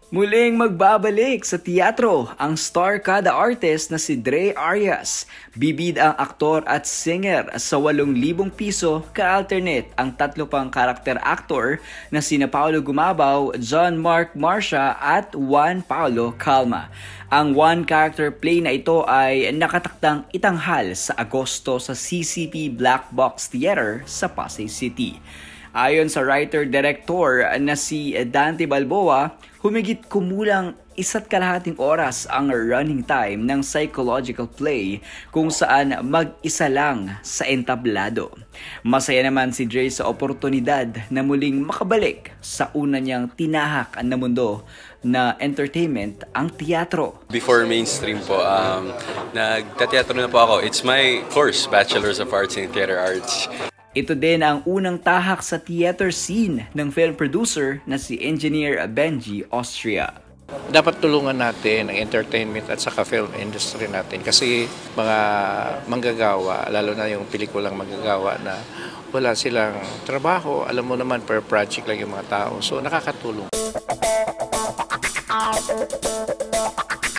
Muling magbabalik sa teatro ang star kada artist na si Dre Arias. Bibid ang aktor at singer sa 8,000 piso ka-alternate ang 3 pang karakter actor na sina Paolo Gumabaw, John Mark Marcia at Juan Paulo Calma. Ang one character play na ito ay nakatakdang itanghal sa Agosto sa CCP Black Box Theater sa Pasay City. Ayon sa writer-director na si Dante Balboa, humigit kumulang 1.5 oras ang running time ng psychological play kung saan mag-isa lang sa entablado. Masaya naman si Dre sa oportunidad na muling makabalik sa una niyang tinahak na mundo na entertainment, ang teatro. Before mainstream po, nagtateatro na po ako. It's my course, Bachelor's of Arts in Theater Arts. Ito din ang unang tahak sa theater scene ng film producer na si Engineer Benji Austria. Dapat tulungan natin ang entertainment at saka film industry natin kasi mga manggagawa, lalo na yung pelikulang manggagawa na wala silang trabaho, alam mo naman per project lang yung mga tao, so nakakatulong.